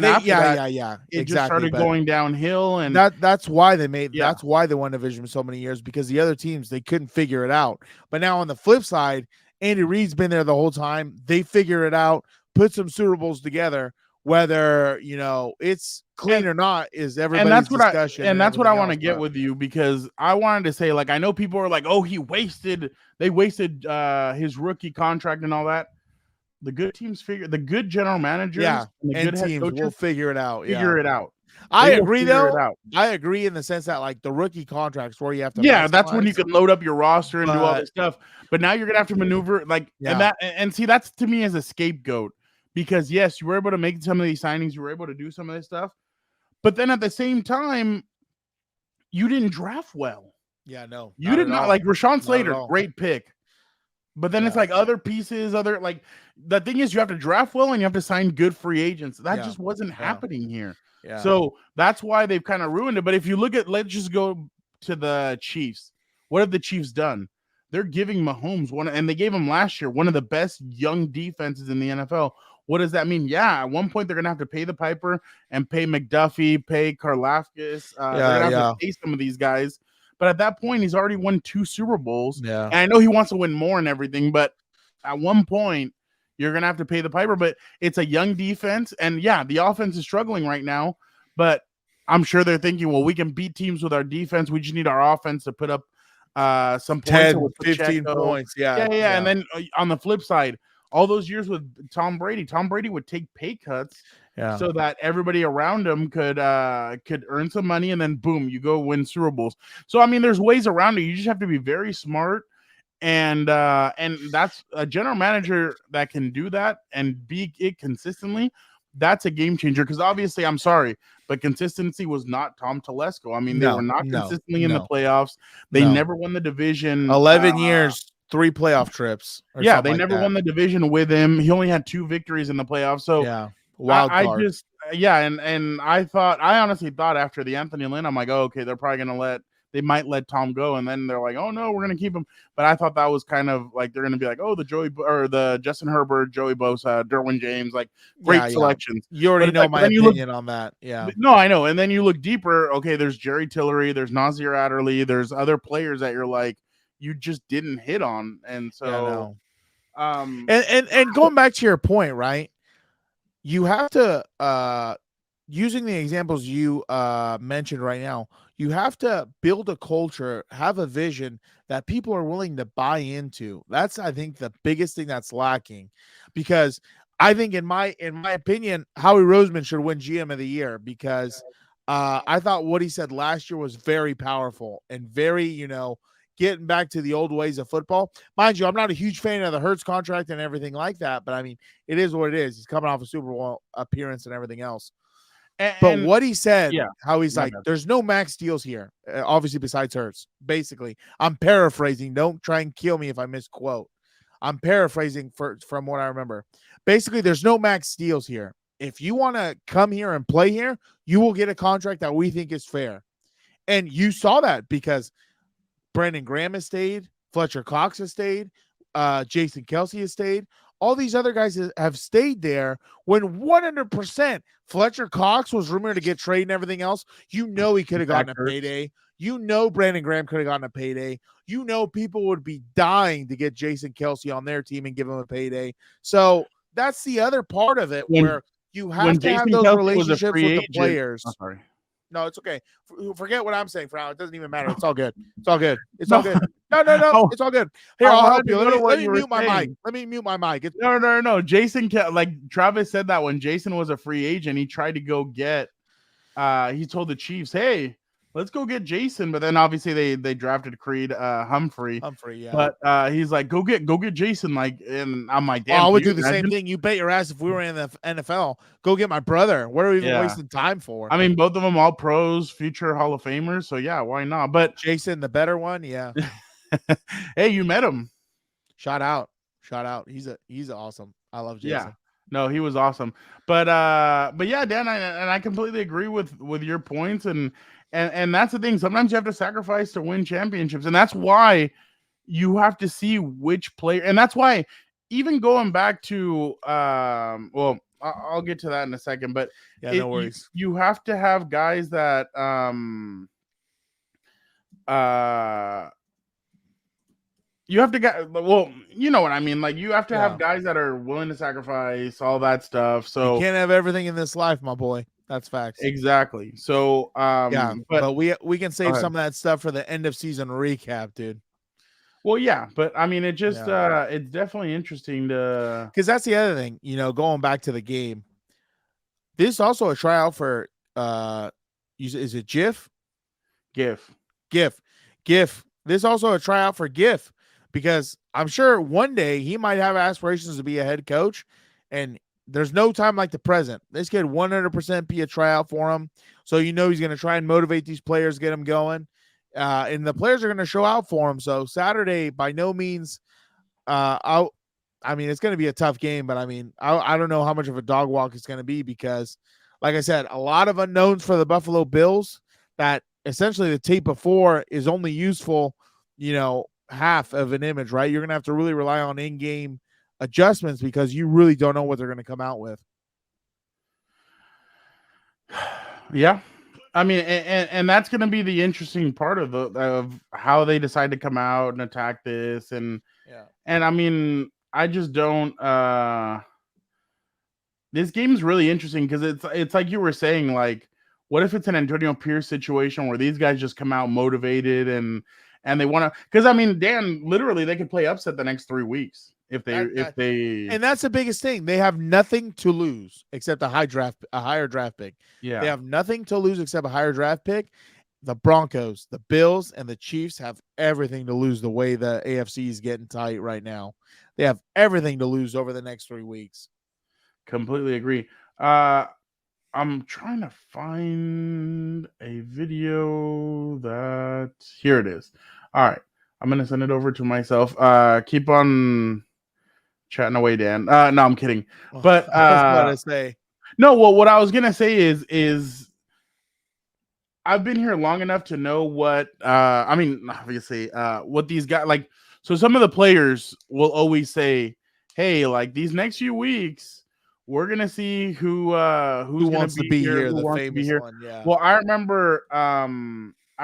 just started going downhill, and
that's why they made. That's why they won division for so many years, because the other teams, they couldn't figure it out. But now on the flip side, Andy Reid's been there the whole time. They figure it out, put some Super Bowls together. Whether, you know, it's clean or not is everybody's discussion.
And that's what I want to get with you, because I wanted to say, like, I know people are like, oh, they wasted his rookie contract and all that. The good teams the good general managers
and
good
teams will figure it out.
Figure it out.
I agree, though. I agree in the sense that, like, the rookie contracts where you have to.
Yeah, that's when you can load up your roster and do all this stuff. But now you're gonna have to maneuver and see, that's to me as a scapegoat, because yes, you were able to make some of these signings, you were able to do some of this stuff, but then at the same time, you didn't draft well.
Yeah, no,
you did not. Like Rashawn Slater, great pick. But then it's like other pieces, like the thing is, you have to draft well and you have to sign good free agents. That just wasn't happening here. Yeah. So that's why they've kind of ruined it. But if you look at, let's just go to the Chiefs. What have the Chiefs done? They're giving Mahomes and they gave him last year one of the best young defenses in the NFL. What does that mean? Yeah, at one point they're gonna have to pay the piper and pay McDuffie, pay Karlaftis. They're gonna have to pay some of these guys. But at that point, he's already won 2 Super Bowls. Yeah. And I know he wants to win more and everything, but at one point, you're going to have to pay the piper. But it's a young defense. And yeah, the offense is struggling right now. But I'm sure they're thinking, well, we can beat teams with our defense. We just need our offense to put up some points.
10, 15 points. Yeah.
And then on the flip side, all those years with Tom Brady would take pay cuts. Yeah. So that everybody around him could earn some money, and then boom, you go win Super Bowls. So I mean, there's ways around it. You just have to be very smart, and that's a general manager that can do that and be it consistently. That's a game changer, because obviously, I'm sorry, but consistency was not Tom Telesco. I mean, they were not consistently in the playoffs. They never won the division.
11 years, 3 playoff trips.
Yeah, they never won the division with him. He only had 2 victories in the playoffs. So
yeah. Wild card.
And I honestly thought after the Anthony Lynn, I'm like, oh, okay, they're probably they might let Tom go, and then they're like, oh no, we're gonna keep him. But I thought that was kind of like they're gonna be like, oh, the Justin Herbert, Joey Bosa, Derwin James, like great selections.
You already know my opinion on that. Yeah,
no, I know. And then you look deeper. Okay, there's Jerry Tillery, there's Nasir Adderley, there's other players that you're like, you just didn't hit on, and so,
and going back to your point, right? You have to, using the examples you mentioned right now, you have to build a culture, have a vision that people are willing to buy into. That's, I think, the biggest thing that's lacking, because I think, in my opinion, Howie Roseman should win GM of the year, because I thought what he said last year was very powerful and very, getting back to the old ways of football. Mind you, I'm not a huge fan of the Hurts contract and everything like that, but I mean, it is what it is. He's coming off a Super Bowl appearance and everything else. But what he said, how he's like, there's no max deals here, obviously, besides Hurts. Basically, I'm paraphrasing. Don't try and kill me if I misquote. I'm paraphrasing from what I remember. Basically, there's no max deals here. If you want to come here and play here, you will get a contract that we think is fair. And you saw that, because Brandon Graham has stayed, Fletcher Cox has stayed, Jason Kelce has stayed. All these other guys have stayed there when 100% Fletcher Cox was rumored to get traded and everything else. He could have gotten a payday. Brandon Graham could have gotten a payday. People would be dying to get Jason Kelce on their team and give him a payday. So that's the other part of it, where you have to have those relationships with the players.
Oh, sorry.
No, it's okay. Forget what I'm saying, Frown. It doesn't even matter. It's all good. It's all good. It's all good. No. It's all good. Here, I'll help you. Let me mute my mic. Let me mute my mic.
No. Jason, like Travis said that when Jason was a free agent, he tried to go get. He told the Chiefs, "Hey, let's go get Jason." But then obviously they drafted Creed Humphrey.
Yeah.
But he's like, go get Jason. Like, and I'm like, damn.
I would do the same thing. You bet your ass if we were in the NFL, go get my brother. What are we even wasting time for?
I mean, both of them all pros, future Hall of Famers. So yeah, why not? But
Jason, the better one, yeah.
Hey, you met him.
Shout out. He's awesome. I love Jason.
Yeah. No, he was awesome. But yeah, Dan, I completely agree with your points, and that's the thing. Sometimes you have to sacrifice to win championships, and that's why you have to see which player. And that's why, even going back to well, I'll get to that in a second. But
no worries.
You have to have guys that you have to get, well, you know what I mean? Like, you have to have guys that are willing to sacrifice all that stuff. So
you can't have everything in this life, my boy. That's facts.
Exactly. So
but we can save some of that stuff for the end of season recap, dude.
Well, yeah, but I mean, it just it's definitely interesting to,
because that's the other thing, going back to the game. This is also a tryout for is it Giff?
Giff.
This is also a tryout for Giff, because I'm sure one day he might have aspirations to be a head coach, and there's no time like the present. This could 100% be a tryout for him. So he's going to try and motivate these players, get them going. And the players are going to show out for him. So Saturday, by no means, it's going to be a tough game, but I don't know how much of a dog walk it's going to be, because, like I said, a lot of unknowns for the Buffalo Bills, that essentially the tape before is only useful, half of an image, right? You're going to have to really rely on in-game adjustments, because you really don't know what they're going to come out with.
Yeah. And that's going to be the interesting part of how they decide to come out and attack this. And I just don't, this game's really interesting, because it's like you were saying, like, what if it's an Antonio Pierce situation where these guys just come out motivated and they want to, because Dan, literally they could play upset the next 3 weeks if they
and that's the biggest thing. They have nothing to lose except a higher draft pick.
Yeah.
They have nothing to lose except a higher draft pick. The Broncos, the Bills, and the Chiefs have everything to lose the way the AFC is getting tight right now. They have everything to lose over the next 3 weeks.
Completely agree. I'm trying to find a video that here it is. All right. I'm going to send it over to myself. Keep on chatting away, Dan. No, I'm kidding. But
I was about to say.
No, well, what I was going to say is I've been here long enough to know what obviously what these guys like. So some of the players will always say, "Hey, like these next few weeks, we're gonna see who
wants to be here,
who
the
wants to be
famous
here."
one. Yeah.
Well, I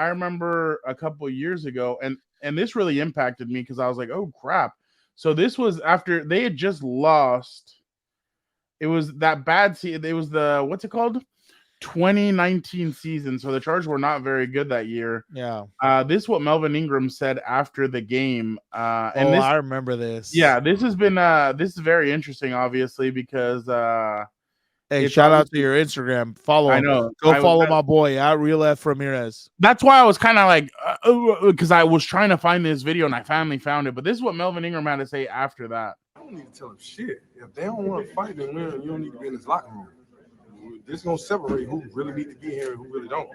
remember a couple of years ago, and this really impacted me, because I was like, "Oh crap!" So this was after they had just lost. It was that bad season. It was the what's it called? 2019 season. So the Chargers were not very good that year.
Yeah.
This is what Melvin Ingram said after the game.
I remember this.
Yeah, this has been this is very interesting, obviously, because
hey, shout out to your Instagram. Follow him.
I know.
Go follow my boy at Real F Ramirez.
That's why I was kind of like, because I was trying to find this video and I finally found it. But this is what Melvin Ingram had to say after that.
I don't need to tell them shit. If they don't want to fight, then you don't need to be in this locker room. This is gonna separate who really need to be here and who really don't.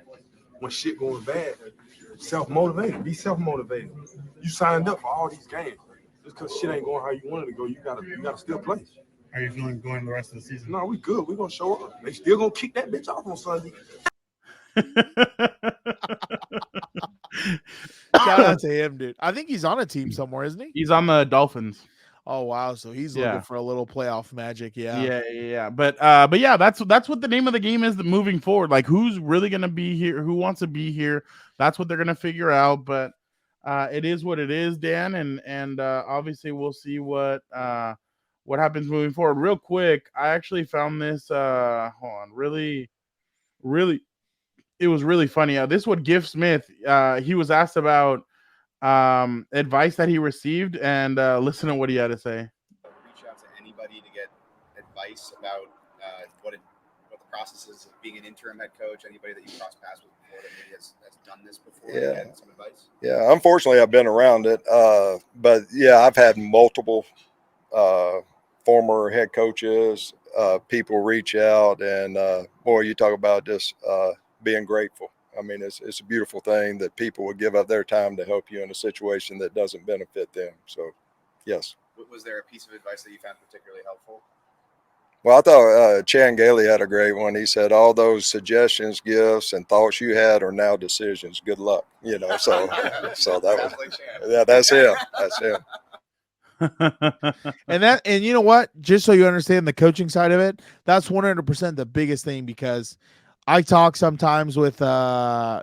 When shit going bad, self-motivated. Be self-motivated. You signed up for all these games. Just because shit ain't going how you wanted to go, you gotta still play.
How are you feeling going the rest of the season?
No, we good. We gonna show up. They still gonna kick that bitch off on Sunday.
Shout out to him, dude. I think he's on a team somewhere, isn't he?
He's on the Dolphins.
Oh wow, so he's looking for a little playoff magic,
yeah. But yeah, that's what the name of the game is. Moving forward, like who's really gonna be here, who wants to be here. That's what they're gonna figure out. But it is what it is, Dan, and obviously we'll see what happens moving forward. Real quick, I actually found this. Hold on, really, it was really funny. This is what Giff Smith. He was asked about advice that he received, and listen to what he had to say.
Reach out to anybody to get advice about what the process is of being an interim head coach. Anybody that you crossed paths with before that maybe has done this before.
Yeah.
Some advice.
Yeah. Unfortunately, I've been around it, but yeah, I've had multiple former head coaches, people reach out, and boy, you talk about just being grateful. I mean, it's a beautiful thing that people would give up their time to help you in a situation that doesn't benefit them. So, yes.
Was there a piece of advice that you found particularly helpful?
Well, I thought Chan Gailey had a great one. He said, all those suggestions, gifts, and thoughts you had are now decisions. Good luck. So that was, that's him. That's him.
And you know what? Just so you understand the coaching side of it, that's 100% the biggest thing, because I talk sometimes with, I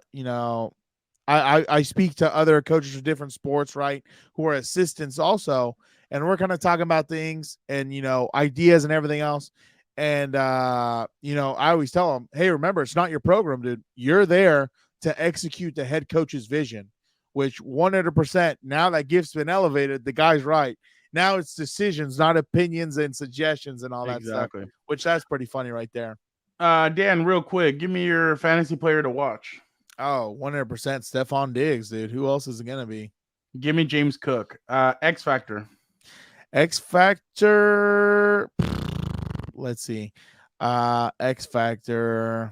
speak to other coaches of different sports, right, who are assistants also, and we're kind of talking about things and, ideas and everything else. And, I always tell them, hey, remember, it's not your program, dude. You're there to execute the head coach's vision, which 100%, now that Giff's been elevated, the guy's right. Now it's decisions, not opinions and suggestions and all that stuff, which that's pretty funny right there.
Dan, real quick, give me your fantasy player to watch.
Oh, 100% Stephon Diggs, dude. Who else is it going to be?
Give me James Cook. X Factor.
X Factor. Let's see. X Factor.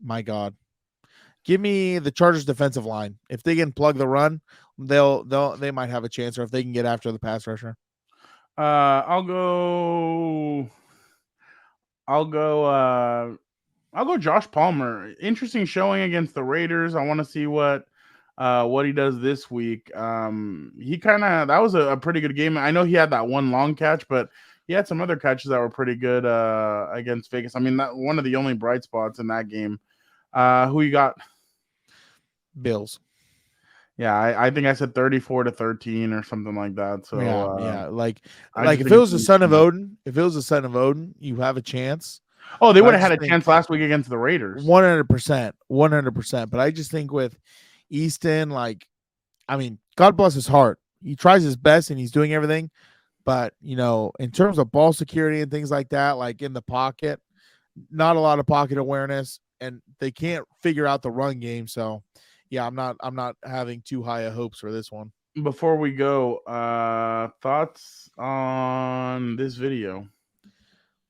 My God. Give me the Chargers defensive line. If they can plug the run, they might have a chance, or if they can get after the pass rusher.
I'll go Josh Palmer. Interesting showing against the Raiders. I want to see what he does this week. That was a pretty good game. I know he had that one long catch, but he had some other catches that were pretty good against Vegas. I mean, that one of the only bright spots in that game. Who you got?
Bills.
Yeah, I think I said 34-13 or something like that. So
yeah. Like if it was the son of Odin, you have a chance.
Oh, they would have had a chance last week against the Raiders.
100%. But I just think with Easton, God bless his heart. He tries his best and he's doing everything. But, in terms of ball security and things like that, like in the pocket, not a lot of pocket awareness, and they can't figure out the run game. So, yeah, I'm not having too high of hopes for this one.
Before we go, thoughts on this video?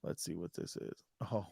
Let's see what this is. Oh.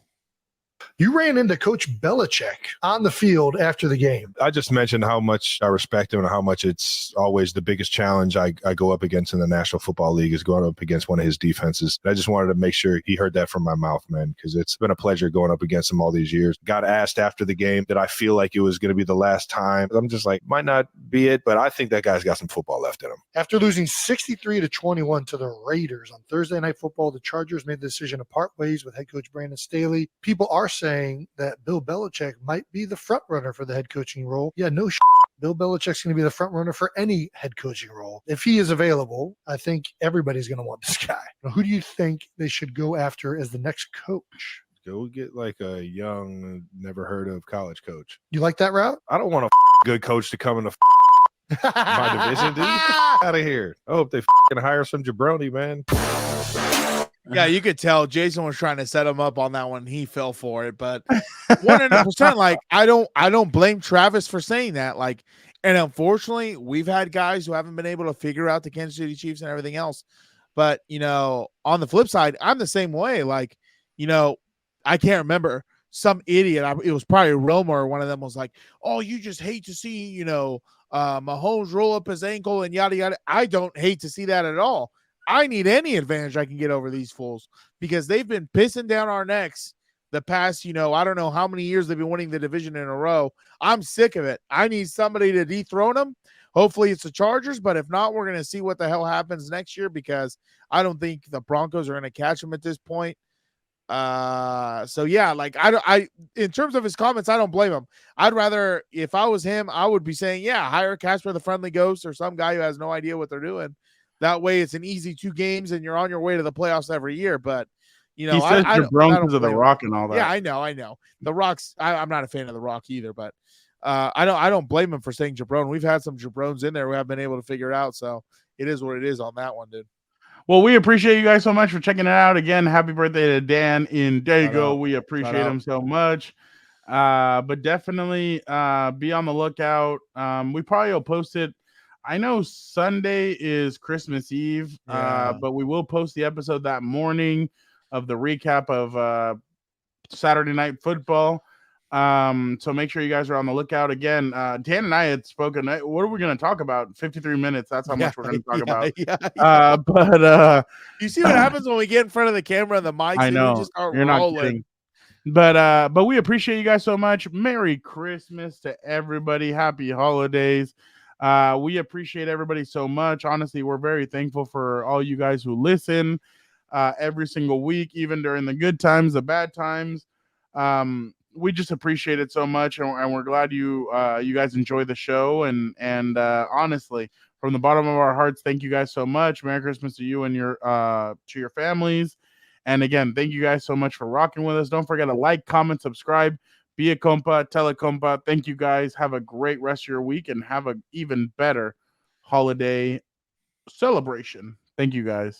You ran into Coach Belichick on the field after the game.
I just mentioned how much I respect him and how much it's always the biggest challenge I go up against in the National Football League is going up against one of his defenses. I just wanted to make sure he heard that from my mouth, man, because it's been a pleasure going up against him all these years. Got asked after the game that I feel like it was going to be the last time. I'm just like, might not be it, but I think that guy's got some football left in him.
After losing 63-21 to the Raiders on Thursday Night Football, the Chargers made the decision to part ways with head coach Brandon Staley. People are saying that Bill Belichick might be the front runner for the head coaching role. Yeah, no shit. Bill Belichick's going to be the front runner for any head coaching role. If he is available, I think everybody's going to want this guy. Now, who do you think they should go after as the next coach?
Go get like a young, never heard of college coach.
You like that route?
I don't want a good coach to come into my division, dude. Out of here. I hope they hire some jabroni, man.
Yeah, you could tell Jason was trying to set him up on that one. He fell for it, but 100%. Like I don't blame Travis for saying that. Like, and unfortunately, we've had guys who haven't been able to figure out the Kansas City Chiefs and everything else. But on the flip side, I'm the same way. Like, I can't remember some idiot. It was probably Roma or one of them was like, "Oh, you just hate to see Mahomes roll up his ankle and yada yada." I don't hate to see that at all. I need any advantage I can get over these fools because they've been pissing down our necks the past, I don't know how many years they've been winning the division in a row. I'm sick of it. I need somebody to dethrone them. Hopefully it's the Chargers, but if not, we're going to see what the hell happens next year because I don't think the Broncos are going to catch them at this point. So yeah, like I in terms of his comments, I don't blame him. I'd rather, if I was him, I would be saying, yeah, hire Casper the Friendly Ghost or some guy who has no idea what they're doing. That way it's an easy 2 games and you're on your way to the playoffs every year. But,
he says you're grown because of The Rock and all that.
Yeah, I know. The Rock's, I'm not a fan of The Rock either, but I don't blame him for saying Jabron. We've had some Jabrons in there who have been able to figure it out. So it is what it is on that one, dude.
Well, we appreciate you guys so much for checking it out. Again, happy birthday to Dan in Daygo. We appreciate him so much. But definitely be on the lookout. We probably will post it. I know Sunday is Christmas Eve, but we will post the episode that morning of the recap of Saturday Night Football. So make sure you guys are on the lookout. Again, Dan and I had spoken. What are we going to talk about? 53 minutes. That's how much we're going to talk about. But
you see what happens when we get in front of the camera and the mics?
I know.
We just start
You're
rolling.
not kidding. But we appreciate you guys so much. Merry Christmas to everybody. Happy holidays. We appreciate everybody so much. Honestly, we're very thankful for all you guys who listen every single week, even during the good times, the bad times. We just appreciate it so much, and we're glad you guys enjoy the show. And honestly, from the bottom of our hearts, thank you guys so much. Merry Christmas to you and to your families. And again, thank you guys so much for rocking with us. Don't forget to like, comment, subscribe. Be a compa, tell a compa. Thank you guys. Have a great rest of your week and have an even better holiday celebration. Thank you guys.